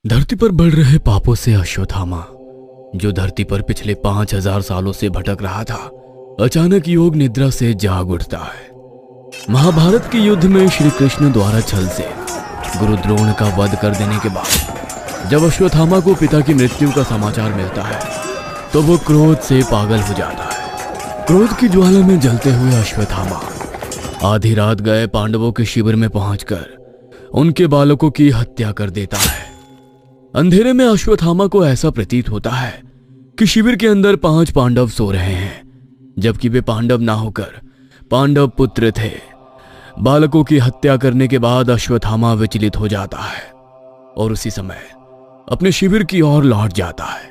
धरती पर बढ़ रहे पापों से अश्वत्थामा, जो धरती पर पिछले 5000 सालों से भटक रहा था, अचानक योग निद्रा से जाग उठता है। महाभारत के युद्ध में श्री कृष्ण द्वारा छल से गुरु द्रोण का वध कर देने के बाद जब अश्वत्थामा को पिता की मृत्यु का समाचार मिलता है तो वो क्रोध से पागल हो जाता है। क्रोध की ज्वाला में जलते हुए अश्वत्थामा आधी रात गए पांडवों के शिविर में पहुंचकर उनके बालकों की हत्या कर देता है। अंधेरे में अश्वत्थामा को ऐसा प्रतीत होता है कि शिविर के अंदर 5 पांडव सो रहे हैं, जबकि वे पांडव ना होकर पांडव पुत्र थे। बालकों की हत्या करने के बाद अश्वत्थामा विचलित हो जाता है और उसी समय अपने शिविर की ओर लौट जाता है।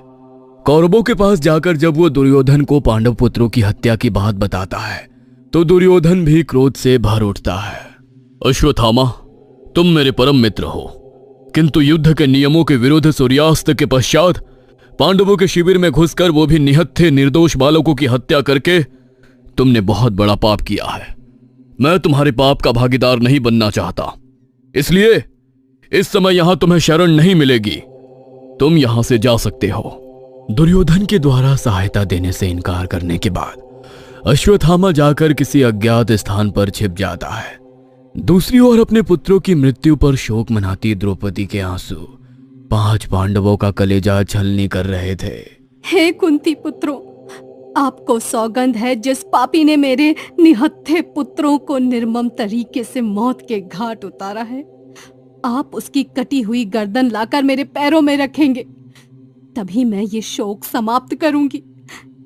कौरवों के पास जाकर जब वो दुर्योधन को पांडव पुत्रों की हत्या की बात बताता है तो दुर्योधन भी क्रोध से भर उठता है। अश्वत्थामा, तुम मेरे परम मित्र हो, किंतु युद्ध के नियमों के विरुद्ध सूर्यास्त के पश्चात पांडवों के शिविर में घुसकर, वो भी निहत्थे निर्दोष बालकों की हत्या करके तुमने बहुत बड़ा पाप किया है। मैं तुम्हारे पाप का भागीदार नहीं बनना चाहता, इसलिए इस समय यहां तुम्हें शरण नहीं मिलेगी। तुम यहां से जा सकते हो। दुर्योधन के द्वारा सहायता देने से इनकार करने के बाद अश्वत्थामा जाकर किसी अज्ञात स्थान पर छिप जाता है। दूसरी ओर अपने पुत्रों की मृत्यु पर शोक मनाती द्रौपदी के आंसू 5 पांडवों का कलेजा छलनी कर रहे थे। हे कुंती पुत्रों, आपको सौगंध है, जिस पापी ने मेरे निहत्थे पुत्रों को निर्मम तरीके से मौत के घाट उतारा है, आप उसकी कटी हुई गर्दन लाकर मेरे पैरों में रखेंगे, तभी मैं ये शोक समाप्त करूंगी।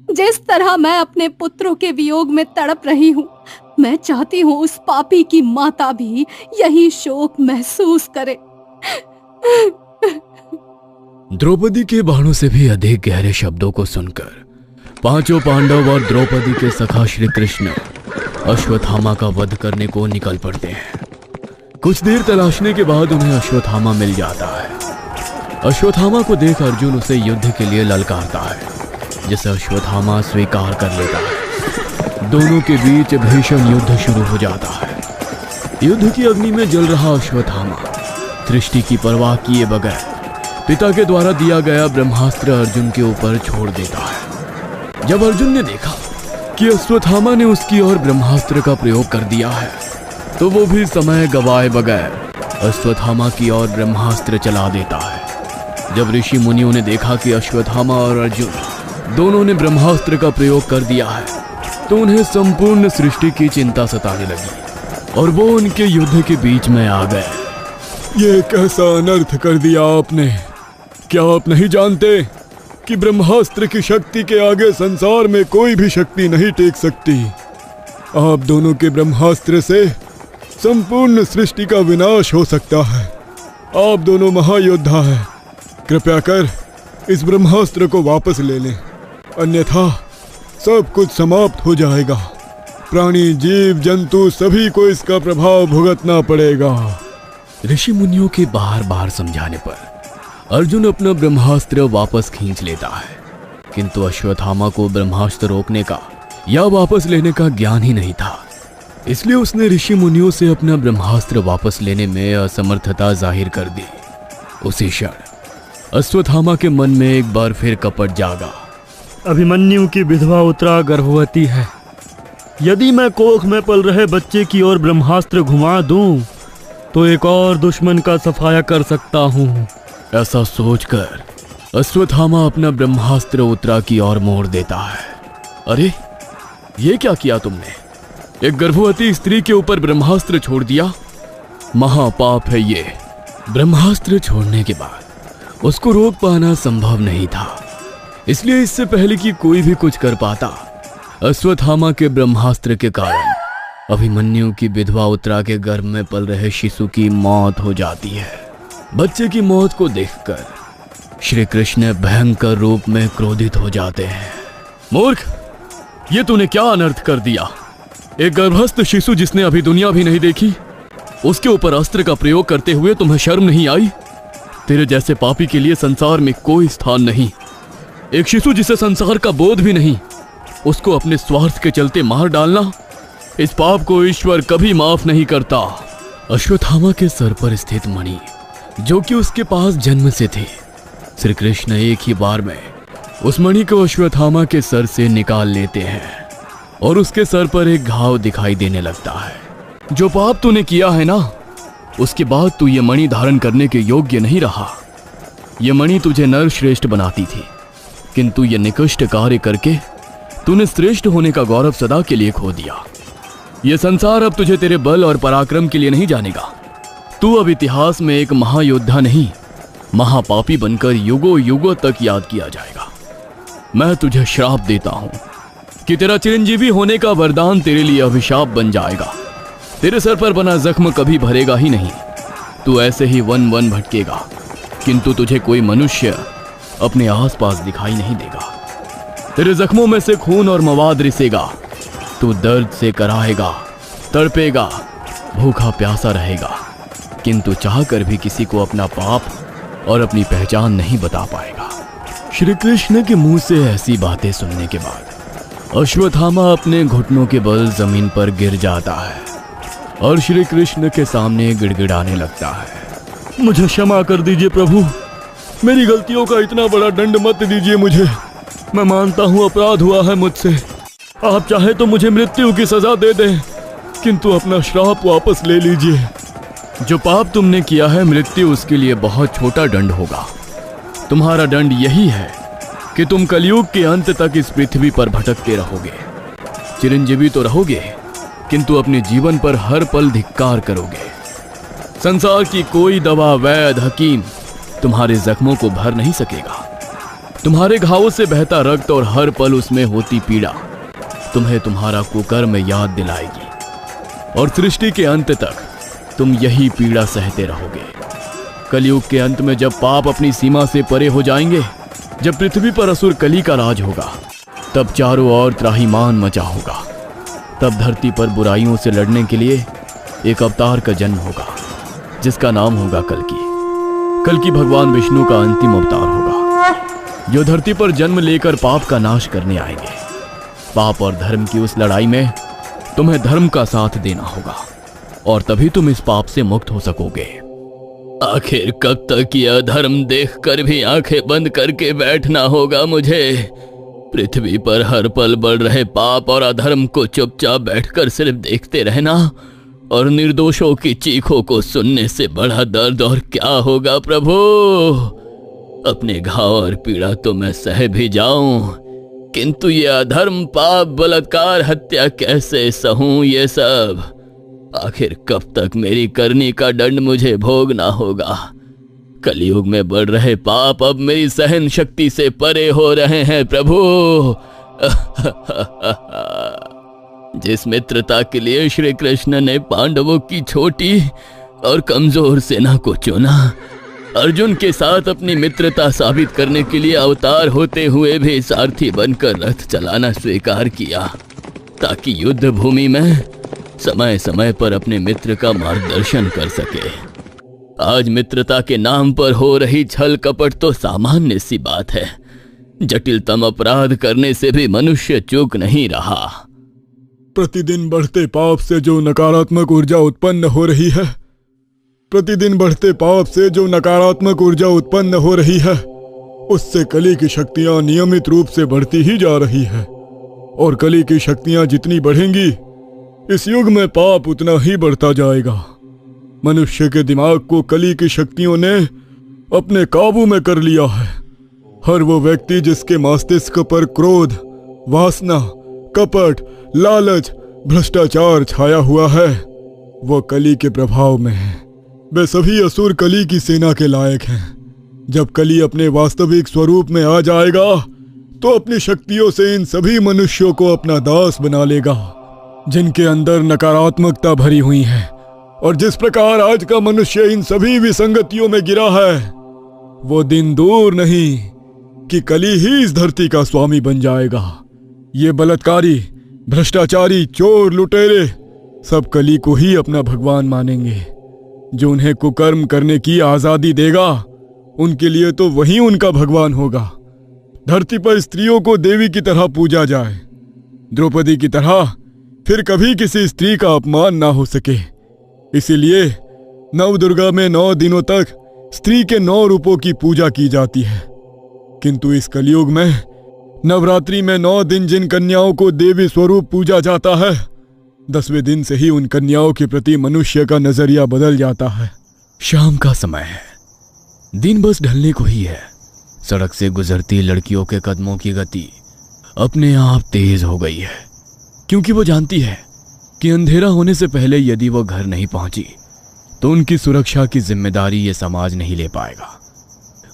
जिस तरह मैं अपने पुत्रों के वियोग में तड़प रही हूँ, मैं चाहती हूँ उस पापी की माता भी यही शोक महसूस करे। द्रौपदी के बाणों से भी अधिक गहरे शब्दों को सुनकर 5 पांडव और द्रौपदी के सखा श्री कृष्ण अश्वत्थामा का वध करने को निकल पड़ते हैं। कुछ देर तलाशने के बाद उन्हें अश्वत्थामा मिल जाता है। अश्वत्थामा को देख अर्जुन उसे युद्ध के लिए ललकारता है, जिसे अश्वत्थामा स्वीकार कर लेता है। दोनों के बीच भीषण युद्ध शुरू हो जाता है। युद्ध की अग्नि में जल रहा अश्वत्थामा दृष्टि की परवाह किए बगैर पिता के द्वारा दिया गया ब्रह्मास्त्र अर्जुन के ऊपर छोड़ देता है। जब अर्जुन ने देखा कि अश्वत्थामा ने उसकी ओर ब्रह्मास्त्र का प्रयोग कर दिया है तो वो भी समय गवाए बगैर अश्वत्थामा की ओर ब्रह्मास्त्र चला देता है। जब ऋषि मुनियों ने देखा कि अश्वत्थामा और अर्जुन दोनों ने ब्रह्मास्त्र का प्रयोग कर दिया है तो उन्हें संपूर्ण सृष्टि की चिंता सताने लगी और वो उनके युद्ध के बीच में आ गए। ये कैसा अनर्थ कर दिया आपने? क्या आप नहीं जानते कि ब्रह्मास्त्र की शक्ति के आगे संसार में कोई भी शक्ति नहीं टिक सकती? आप दोनों के ब्रह्मास्त्र से संपूर्ण सृष्टि का विनाश हो सकता है। आप दोनों महायोद्धा हैं, कृपया कर इस ब्रह्मास्त्र को वापस ले लें, अन्यथा सब कुछ समाप्त हो जाएगा। प्राणी, जीव, जंतु सभी को इसका प्रभाव भुगतना पड़ेगा। ऋषि मुनियों के बार बार समझाने पर अर्जुन अपना ब्रह्मास्त्र वापस खींच लेता है, किंतु अश्वत्थामा को ब्रह्मास्त्र रोकने का या वापस लेने का ज्ञान ही नहीं था, इसलिए उसने ऋषि मुनियों से अपना ब्रह्मास्त्र वापस लेने में असमर्थता जाहिर कर दी। उसी क्षण अश्वत्थामा के मन में एक बार फिर कपट जागा। अभिमन्यु की विधवा उत्तरा गर्भवती है। यदि मैं कोख में पल रहे बच्चे की ओर ब्रह्मास्त्र घुमा दूं तो एक और दुश्मन का सफाया कर सकता हूं। ऐसा सोचकर अश्वत्थामा अपना ब्रह्मास्त्र उत्तरा की ओर मोड़ देता है। अरे, ये क्या किया तुमने? एक गर्भवती स्त्री के ऊपर ब्रह्मास्त्र छोड़ दिया। महापाप है ये। ब्रह्मास्त्र छोड़ने के बाद उसको रोक पाना संभव नहीं था, इसलिए इससे पहले कि कोई भी कुछ कर पाता, अश्वत्थामा के ब्रह्मास्त्र के कारण अभिमन्यु की विधवा उत्तरा के गर्भ में पल रहे शिशु की मौत हो जाती है। बच्चे की मौत को देखकर श्री कृष्ण भयंकर रूप में क्रोधित हो जाते हैं। मूर्ख, ये तूने क्या अनर्थ कर दिया? एक गर्भस्थ शिशु जिसने अभी दुनिया भी नहीं देखी, उसके ऊपर अस्त्र का प्रयोग करते हुए तुम्हें शर्म नहीं आई? तेरे जैसे पापी के लिए संसार में कोई स्थान नहीं। एक शिशु जिसे संसार का बोध भी नहीं, उसको अपने स्वार्थ के चलते मार डालना, इस पाप को ईश्वर कभी माफ नहीं करता। अश्वत्थामा के सर पर स्थित मणि जो कि उसके पास जन्म से थी। श्री कृष्ण एक ही बार में उस मणि को अश्वत्थामा के सर से निकाल लेते हैं और उसके सर पर एक घाव दिखाई देने लगता है। जो पाप तूने किया है ना, उसके बाद तू ये मणि धारण करने के योग्य नहीं रहा। ये मणि तुझे नर श्रेष्ठ बनाती थी, किंतु ये निकृष्ट कार्य करके तूने श्रेष्ठ होने का गौरव सदा के लिए खो दिया। ये संसार अब तुझे तेरे बल और पराक्रम के लिए नहीं जानेगा। तू अब इतिहास में एक महायोद्धा नहीं, महापापी बनकर युगों युगों तक याद किया जाएगा। मैं तुझे श्राप देता हूं कि तेरा चिरंजीवी होने का वरदान तेरे लिए अभिशाप बन जाएगा। तेरे सर पर बना जख्म कभी भरेगा ही नहीं। तू ऐसे ही वन वन भटकेगा, किंतु तुझे कोई मनुष्य अपने आसपास दिखाई नहीं देगा। तेरे जख्मों में से खून और मवाद रिसेगा। तू दर्द से कराहेगा, तड़पेगा, भूखा प्यासा रहेगा, किंतु चाहकर भी किसी को अपना पाप और अपनी पहचान नहीं बता पाएगा। श्री कृष्ण के मुंह से ऐसी बातें सुनने के बाद अश्वत्थामा अपने घुटनों के बल जमीन पर गिर जाता है और श्री कृष्ण के सामने गिड़गिड़ाने लगता है। मुझे क्षमा कर दीजिए प्रभु, मेरी गलतियों का इतना बड़ा दंड मत दीजिए मुझे। मैं मानता हूँ अपराध हुआ है मुझसे। आप चाहे तो मुझे मृत्यु की सजा दे दें, किंतु अपना श्राप वापस ले लीजिए। जो पाप तुमने किया है, मृत्यु उसके लिए बहुत छोटा दंड होगा। तुम्हारा दंड यही है कि तुम कलयुग के अंत तक इस पृथ्वी पर भटकते रहोगे। चिरंजीवी तो रहोगे, किंतु अपने जीवन पर हर पल धिक्कार करोगे। संसार की कोई दवा, वैद्य, हकीम तुम्हारे जख्मों को भर नहीं सकेगा। तुम्हारे घावों से बहता रक्त और हर पल उसमें होती पीड़ा तुम्हें तुम्हारा कुकर्म याद दिलाएगी और सृष्टि के अंत तक तुम यही पीड़ा सहते रहोगे। कलयुग के अंत में जब पाप अपनी सीमा से परे हो जाएंगे, जब पृथ्वी पर असुर कली का राज होगा, तब चारों ओर त्राहिमाम मचा होगा। तब धरती पर बुराइयों से लड़ने के लिए एक अवतार का जन्म होगा, जिसका नाम होगा कल्कि। कल्कि भगवान विष्णु का अंतिम अवतार होगा, जो धरती पर जन्म लेकर पाप का नाश करने आएंगे। पाप और धर्म की उस लड़ाई में तुम्हें धर्म का साथ देना होगा और तभी तुम इस पाप से मुक्त हो सकोगे। आखिर कब तक यह धर्म देखकर भी आंखें बंद करके बैठना होगा मुझे? पृथ्वी पर हर पल बढ़ रहे पाप और अधर्म को चुपचाप बैठकर सिर्फ देखते रहना और निर्दोषों की चीखों को सुनने से बड़ा दर्द और क्या होगा प्रभु? अपने घाव और पीड़ा तो मैं सह भी जाऊं, किंतु ये अधर्म, पाप, बलात्कार, हत्या कैसे सहूं ये सब? आखिर कब तक मेरी करनी का दंड मुझे भोगना होगा? कलयुग में बढ़ रहे पाप अब मेरी सहन शक्ति से परे हो रहे हैं प्रभु। जिस मित्रता के लिए श्री कृष्ण ने पांडवों की छोटी और कमजोर सेना को चुना, अर्जुन के साथ अपनी मित्रता साबित करने के लिए अवतार होते हुए भी सारथी बनकर रथ चलाना स्वीकार किया, ताकि युद्ध भूमि में समय समय पर अपने मित्र का मार्गदर्शन कर सके। आज मित्रता के नाम पर हो रही छल कपट तो सामान्य सी बात है। जटिलतम अपराध करने से भी मनुष्य चूक नहीं रहा। प्रतिदिन बढ़ते पाप से जो नकारात्मक ऊर्जा उत्पन्न हो रही है, प्रतिदिन बढ़ते पाप से जो नकारात्मक ऊर्जा उत्पन्न हो रही है, उससे कली की शक्तियां नियमित रूप से बढ़ती ही जा रही है। और कली की शक्तियां जितनी बढ़ेंगी, इस युग में पाप उतना ही बढ़ता जाएगा। मनुष्य के दिमाग को कली की शक्तियों ने अपने काबू में कर लिया है। हर वो व्यक्ति जिसके मस्तिष्क पर क्रोध, वासना, कपट, लालच, भ्रष्टाचार छाया हुआ है, वो कली के प्रभाव में है। वे सभी असुर कली की सेना के लायक हैं। जब कली अपने वास्तविक स्वरूप में आ जाएगा, तो अपनी शक्तियों से इन सभी मनुष्यों को अपना दास बना लेगा, जिनके अंदर नकारात्मकता भरी हुई है। और जिस प्रकार आज का मनुष्य इन सभी विसंगतियों में गिरा है, वो दिन दूर नहीं कि कली ही इस धरती का स्वामी बन जाएगा। ये बलात्कारी, भ्रष्टाचारी, चोर, लुटेरे सब कली को ही अपना भगवान मानेंगे। जो उन्हें कुकर्म करने की आजादी देगा, उनके लिए तो वही उनका भगवान होगा। धरती पर स्त्रियों को देवी की तरह पूजा जाए, द्रौपदी की तरह फिर कभी किसी स्त्री का अपमान ना हो सके। इसीलिए नवदुर्गा में 9 दिनों तक स्त्री के 9 रूपों की पूजा की जाती है, किंतु इस कलयुग में नवरात्रि में 9 दिन जिन कन्याओं को देवी स्वरूप पूजा जाता है, 10वें दिन से ही उन कन्याओं के प्रति मनुष्य का नजरिया बदल जाता है। शाम का समय है, दिन बस ढलने को ही है। सड़क से गुजरती लड़कियों के कदमों की गति अपने आप तेज हो गई है, क्योंकि वो जानती है कि अंधेरा होने से पहले यदि वो घर नहीं पहुंची तो उनकी सुरक्षा की जिम्मेदारी ये समाज नहीं ले पाएगा।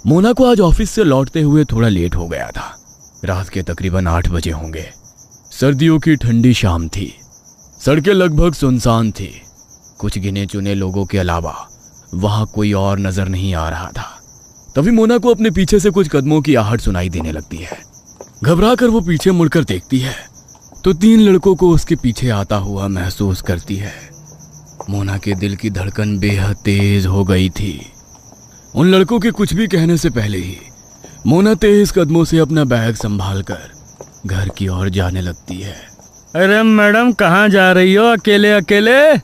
मोना को आज ऑफिस से लौटते हुए थोड़ा लेट हो गया था। रात के तकरीबन 8 बजे होंगे। सर्दियों की ठंडी शाम थी। सड़कें लगभग सुनसान थी। कुछ गिने चुने लोगों के अलावा वहां कोई और नजर नहीं आ रहा था। तभी मोना को अपने पीछे से कुछ कदमों की आहट सुनाई देने लगती है। घबरा कर वो पीछे मुड़कर देखती है तो 3 लड़कों को उसके पीछे आता हुआ महसूस करती है। मोना के दिल की धड़कन बेहद तेज हो गई थी। उन लड़कों के कुछ भी कहने से पहले ही मोना तेज कदमों से अपना बैग संभालकर घर की ओर जाने लगती है। अरे मैडम, कहाँ जा रही हो अकेले अकेले?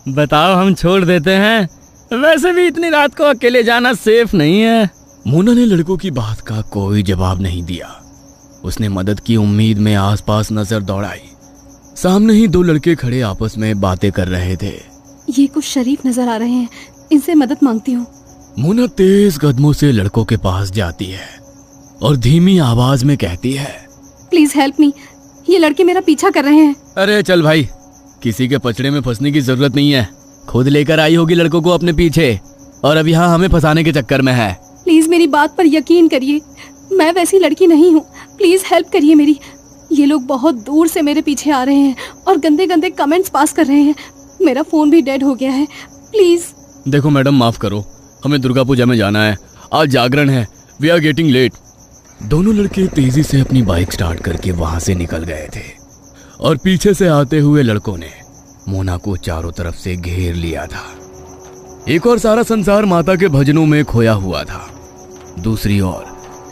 बताओ, हम छोड़ देते हैं। वैसे भी इतनी रात को अकेले जाना सेफ नहीं है। मोना ने लड़कों की बात का कोई जवाब नहीं दिया। उसने मदद की उम्मीद में आसपास नजर दौड़ाई। सामने ही 2 लड़के खड़े आपस में बातें कर रहे थे। ये कुछ शरीफ नजर आ रहे हैं, इनसे मदद मांगती हूँ। मोना तेज कदमों से लड़कों के पास जाती है और धीमी आवाज में कहती है, प्लीज हेल्प मी, ये लड़के मेरा पीछा कर रहे हैं। अरे चल भाई, किसी के पचड़े में फंसने की जरूरत नहीं है। खुद लेकर आई होगी लड़कों को अपने पीछे और अब यहाँ हमें फंसाने के चक्कर में है। प्लीज मेरी बात पर यकीन करिए, मैं वैसी लड़की नहीं हूँ। प्लीज हेल्प करिए मेरी। ये लोग बहुत दूर से मेरे पीछे आ रहे हैं और गंदे गंदे कमेंट्स पास कर रहे हैं। मेरा फोन भी डेड हो गया है, प्लीज। देखो मैडम, माफ करो, हमें दुर्गा पूजा में जाना है। आज जागरण है, वी आर गेटिंग लेट। दोनों लड़के तेजी से अपनी बाइक स्टार्ट करके वहां से निकल गए थे और पीछे से आते हुए लड़कों ने मोना को चारों तरफ से घेर लिया था। एक और सारा संसार माता के भजनों में खोया हुआ था। दूसरी ओर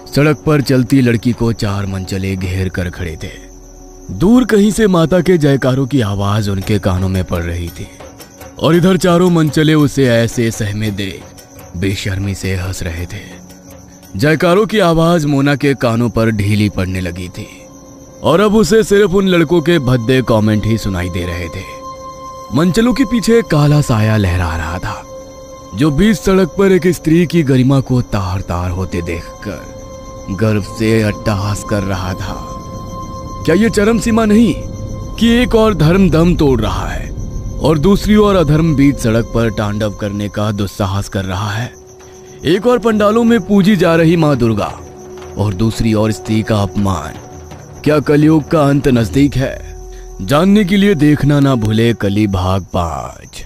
सड़क पर चलती लड़की को 4 मनचले घेर कर खड़े थे। दूर कहीं से माता के जयकारों की आवाज उनके कानों में पड़ रही थी और इधर चारों मनचले उसे ऐसे सहमे देख बेशर्मी से हंस रहे थे। जयकारों की आवाज मोना के कानों पर ढीली पड़ने लगी थी और अब उसे सिर्फ उन लड़कों के भद्दे कमेंट ही सुनाई दे रहे थे। मनचलों के पीछे काला साया लहरा रहा था, जो बीच सड़क पर एक स्त्री की गरिमा को तार तार होते देखकर गर्व से अट्टहास कर रहा था। क्या ये चरम सीमा नहीं कि एक और धर्म दम तोड़ रहा है और दूसरी ओर अधर्म बीच सड़क पर तांडव करने का दुस्साहस कर रहा है। एक और पंडालों में पूजी जा रही माँ दुर्गा और दूसरी ओर स्त्री का अपमान। क्या कलयुग का अंत नजदीक है? जानने के लिए देखना ना भूले कली भाग 5।